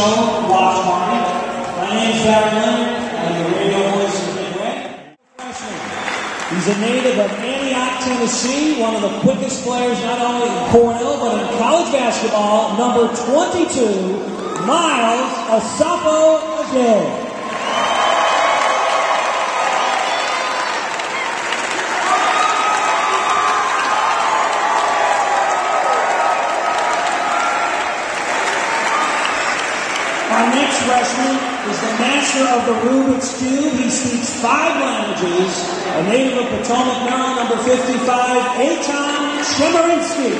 show, Watch Party. My name's Barry Leonard. I'm the radio voice of Big Red. He's a native of Antioch, Tennessee, one of the quickest players not only in Cornell but in college basketball, number 22, Miles Asafo-Ajay. Our next freshman is the master of the Rubik's Cube. He speaks 5 languages. A native of Potomac, Maryland, number 55, Eitan Chemerinsky.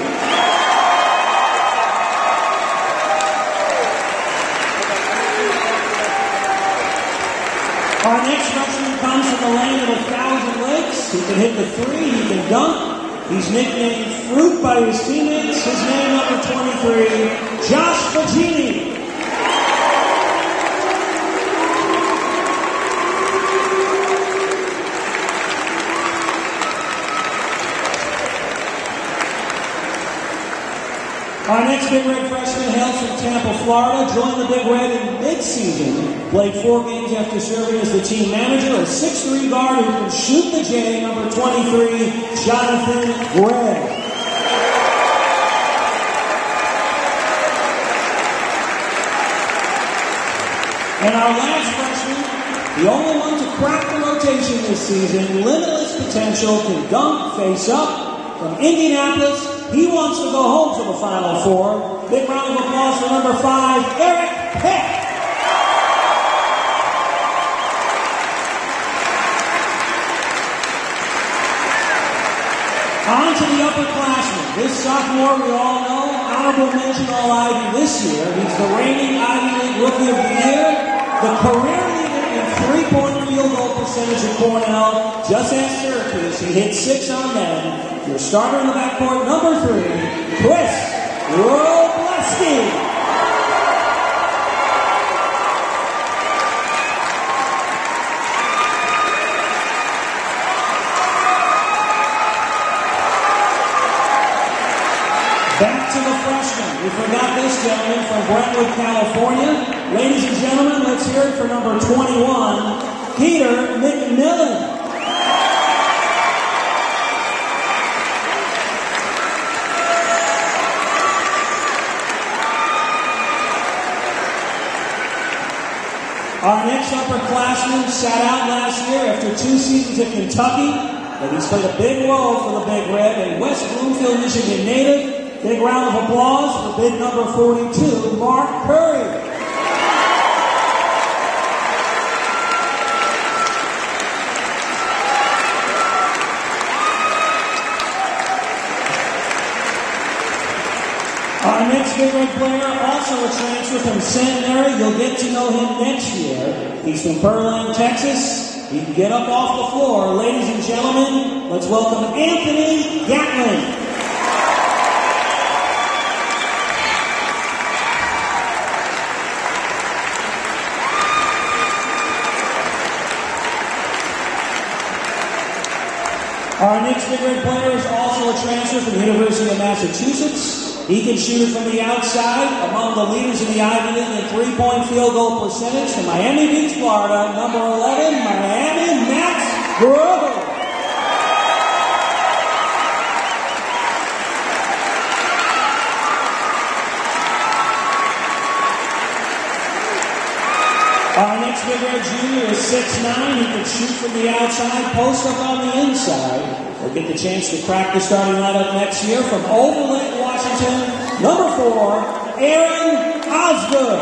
Our next freshman comes from the land of 1,000 lakes. He can hit the 3, he can dunk. He's nicknamed Fruit by his teammates. His name, number 23, Josh Fagini. Our next Big Red freshman hails from Tampa, Florida, joined the Big Red in mid-season, played 4 games after serving as the team manager, a 6'3" guard who can shoot the J, number 23, Jonathan Gray. And our last freshman, the only one to crack the rotation this season, limitless potential, can dunk, face up, from Indianapolis. He wants to go home to the Final Four. Big round of applause for number 5, Eric Pick. On to the upperclassmen. This sophomore, we all know, honorable mention All-Ivy this year. He's the reigning Ivy League Rookie of the Year, the career leader in 3-point field goal percentage at Cornell. Just ask Syracuse. He hit 6 on them. Your starter in the backcourt, number 3, Chris Robleski. Back to the freshman. We forgot this gentleman from Brentwood, California. Ladies and gentlemen, let's hear it for number 21, Peter McMillan. Our next upperclassman sat out last year after 2 seasons at Kentucky, but he's played a big role for the Big Red, a West Bloomfield, Michigan native. Big round of applause for big number 42, Mark Curry. Our next Big Red player, also a transfer from Centenary. You'll get to know him next year. He's from Pearland, Texas. He can get up off the floor. Ladies and gentlemen, let's welcome Anthony Gatlin. Our next Big Red player is also a transfer from the University of Massachusetts. He can shoot it from the outside, among the leaders in the Ivy League in 3-point field goal percentage from Miami Beach, Florida, number 11, Miami Max Grover. Our next Big Red junior is 6'9". He can shoot from the outside, post up on the inside. We'll get the chance to crack the starting lineup next year from Overland, Washington, number 4, Aaron Osgood.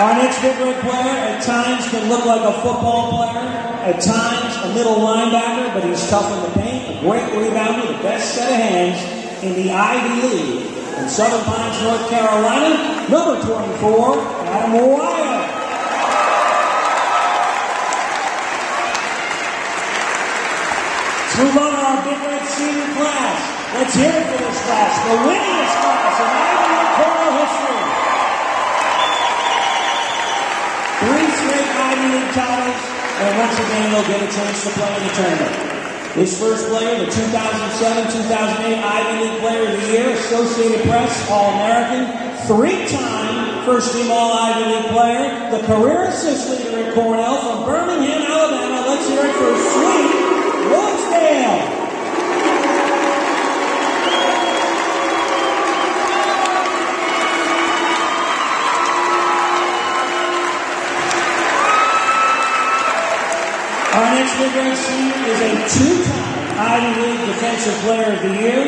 Our next Big Red player at times can look like a football player, at times a middle linebacker, but he's tough in the paint, a great rebounder, the best set of hands in the Ivy League. In Southern Pines, North Carolina, number 24, Adam Wire. Let's move on to our Big Red senior class. Let's hear it for this class, the winningest class in Ivy League Cornell history. 3 straight Ivy League titles, and once again he'll get a chance to play in the tournament. His first player, the 2007-2008 Ivy League Player of the Year, Associated Press All-American, three-time first-team All-Ivy League player, the career assist leader at Cornell from Birmingham, Alabama. Let's hear it for Sweet Woodsdale. Our next big red senior is a two-time Ivy League Defensive Player of the Year.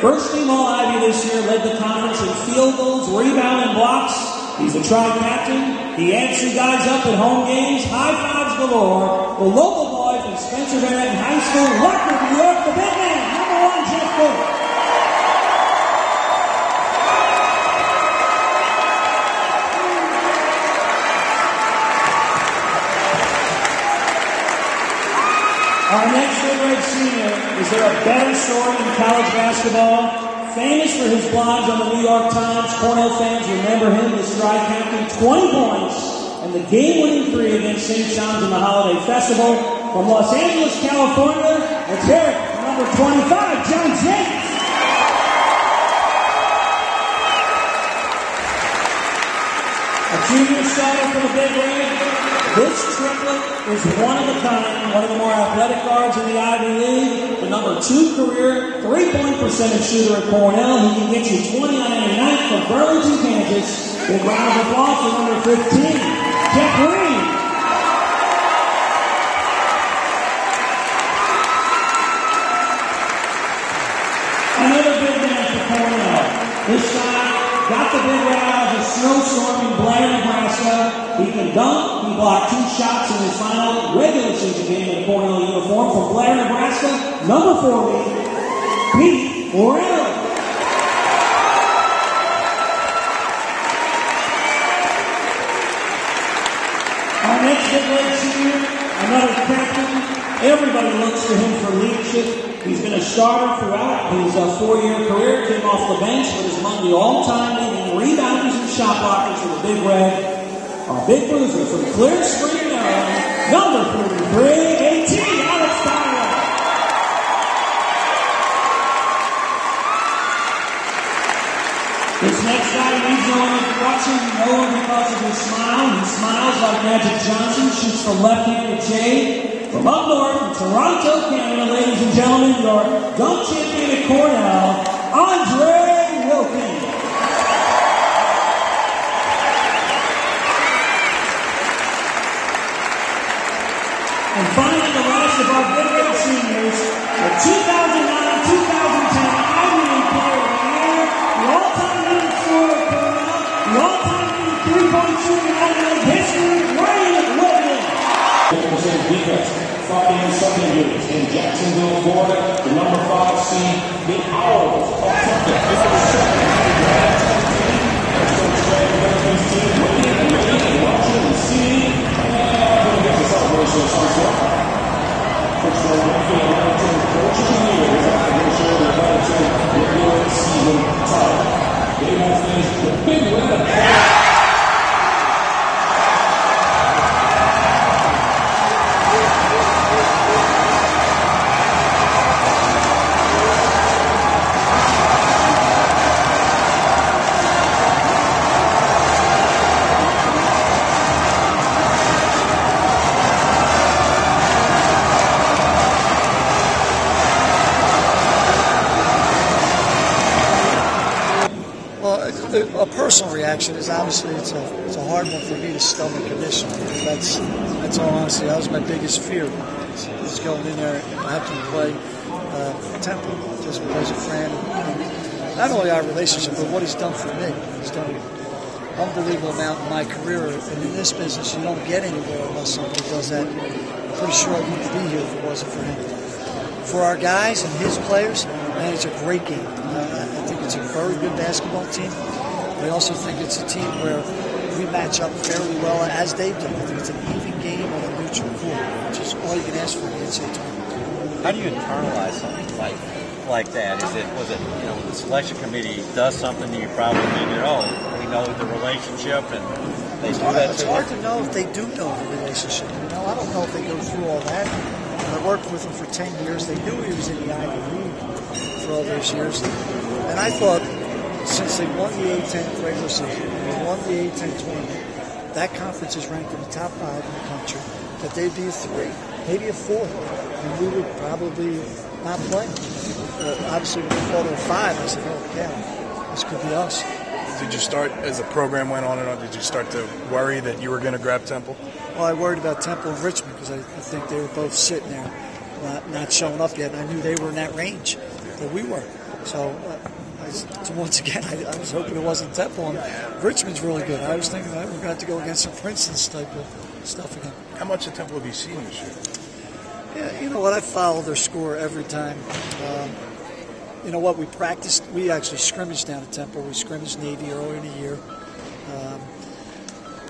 First team All-Ivy this year, led the conference in field goals, rebound, and blocks. He's a tri-captain. He amps you guys up at home games. High fives galore. The local boy from Spencer Barrett High School, Lockwood, New York, the big man, #1, Jeff Booth. Our next big red senior, is there a better story in college basketball? Famous for his blogs on the New York Times, Cornell fans remember him as tri-captain, 20 points, and the game-winning three against St. John's in the Holiday Festival. From Los Angeles, California, let's hear it, number 25, John James. A junior starter for the Big Red. This triplet is one of a kind, one of the more athletic guards in the Ivy League, the number 2 career three-point percentage shooter at Cornell. He can get you 20 on any night from Burlington, Kansas. Big round of applause for number 15, Jeff Green. Another big man for Cornell. This guy got the Big Red out of a snowstorm in Blair, Nebraska. He can dunk. He blocked 2 shots in his final regular season game in a Cornell uniform from Blair, Nebraska. Number 40, Pete Morelli. Our next big red senior, another captain. Everybody looks to him for leadership. He's been a starter throughout his 4-year career. Came off the bench, but is among the all-time leading rebounders and shot blockers for the Big Red. Our big bruiser from Clear Spring, Maryland, number 33, 18, Alex Tyler. This next guy needs no introduction. You know him because of his smile. He smiles like Magic Johnson, shoots the left-handed J. From up north, from Toronto, Canada, ladies and gentlemen, your dunk champion at Cornell, Andre Wilkins. And finally, the last of our Big Red seniors, the 2009-2010 Ivy League Player of the Year, the all-time leading scorer of Cornell, the all-time leading three-point shooter in Ivy League history, Ray Whitman. 50% defense, fighting in second units in Jacksonville, Florida, the number 5 seed, the Owls, attempted 52nd A personal reaction is obviously it's a hard one for me to stomach initially. That's all honesty. That was my biggest fear, is going in there and having to play Temple just because of Fran. And not only our relationship, but what he's done for me. He's done an unbelievable amount in my career. And in this business, you don't get anywhere unless somebody does that. I'm pretty sure I wouldn't be here if it wasn't for him. For our guys and his players, man, it's a great game. I think it's a very good basketball team. I also think it's a team where we match up fairly well, as they've done. I think it's an even game on a neutral court, which is all you can ask for in the NCAA tournament. How do you internalize something like that? Was it when the selection committee does something that you probably figured, we know the relationship, and they do that. It's hard to know if they do know the relationship. I don't know if they go through all that. I worked with him for 10 years. They knew he was in the Ivy League for all those years. And I thought, since they won the A-10 regular season, they won the A-10 tournament, that conference is ranked in the top 5 in the country, that they'd be a 3, maybe a 4. And we would probably not play. Obviously, when we fought to a 5, I said, oh, yeah, this could be us. Did you start, as the program went on and on, did you start to worry that you were going to grab Temple? Well, I worried about Temple and Richmond because I think they were both sitting there, not showing up yet. And I knew they were in that range that we were. So, once again, I was hoping it wasn't Temple. And Richmond's really good. I was thinking that we're going to have to go against some Princeton's type of stuff again. How much of Temple have you seen this year? Yeah, you know what? I follow their score every time. You know what? We practiced. We actually scrimmaged down at Temple. We scrimmaged Navy earlier in the year.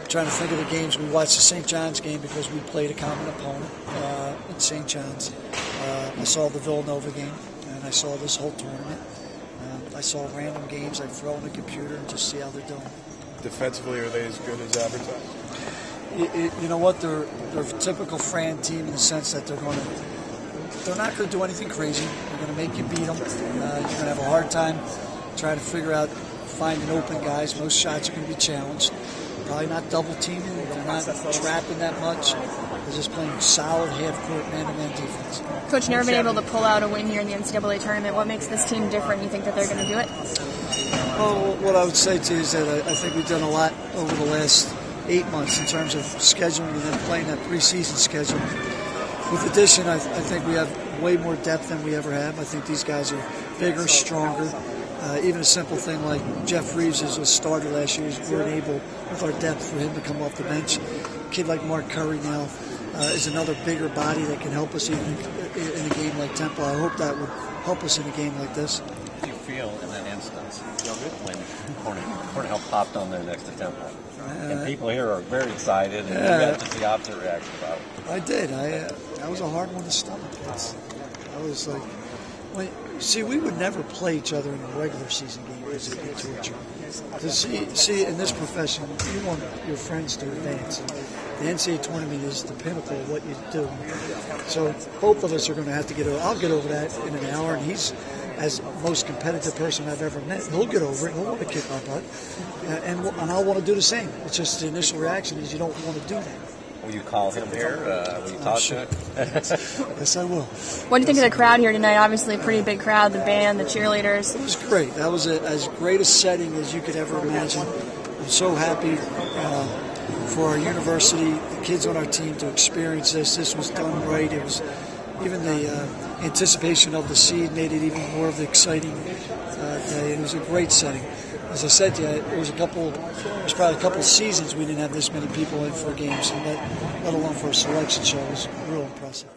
Trying to think of the games. We watched the St. John's game because we played a common opponent in St. John's. I saw the Villanova game, and I saw this whole tournament. I saw random games. I throw on the computer and just see how they're doing. Defensively, are they as good as advertised? You know what? They're a typical Fran team in the sense that they're not going to do anything crazy. They're going to make you beat them. You're going to have a hard time trying to figure out finding open guys. Most shots are going to be challenged. Probably not double teaming. They're not trapping that much. They're just playing solid half-court man-to-man defense. Coach, never been able to pull out a win here in the NCAA tournament. What makes this team different? You think that they're going to do it? Well, what I would say to you is that I think we've done a lot over the last 8 months in terms of scheduling and then playing that preseason schedule. With addition, I think we have way more depth than we ever have. I think these guys are bigger, stronger. Even a simple thing like Jeff Reeves is a starter last year. We weren't able, with our depth, for him to come off the bench. A kid like Mark Curry now is another bigger body that can help us even in a game like Temple. I hope that would help us in a game like this. How do you feel in that instance when Cornell popped on there next to Temple? And people here are very excited, and you got just the opposite reaction about it. I did. That was a hard one to stomach. I was like, we would never play each other in a regular season game because it'd be torture. To see in this profession, you want your friends to advance. The NCAA tournament is the pinnacle of what you do. So both of us are going to have to get over. I'll get over that in an hour, and he's as most competitive person I've ever met. He'll get over it. He'll want to kick my butt, and I'll want to do the same. It's just the initial reaction is you don't want to do that. Will you call him here? Will you talk to him? Yes, I will. What do you think of the crowd here tonight? Obviously a pretty big crowd, the band, the cheerleaders. It was great. That was as great a setting as you could ever imagine. I'm so happy for our university, the kids on our team to experience this. This was done right. It was even the anticipation of the seed made it even more of the exciting day. It was a great setting. As I said to you, it was probably a couple of seasons we didn't have this many people in for games, let alone for a selection show. It was real impressive.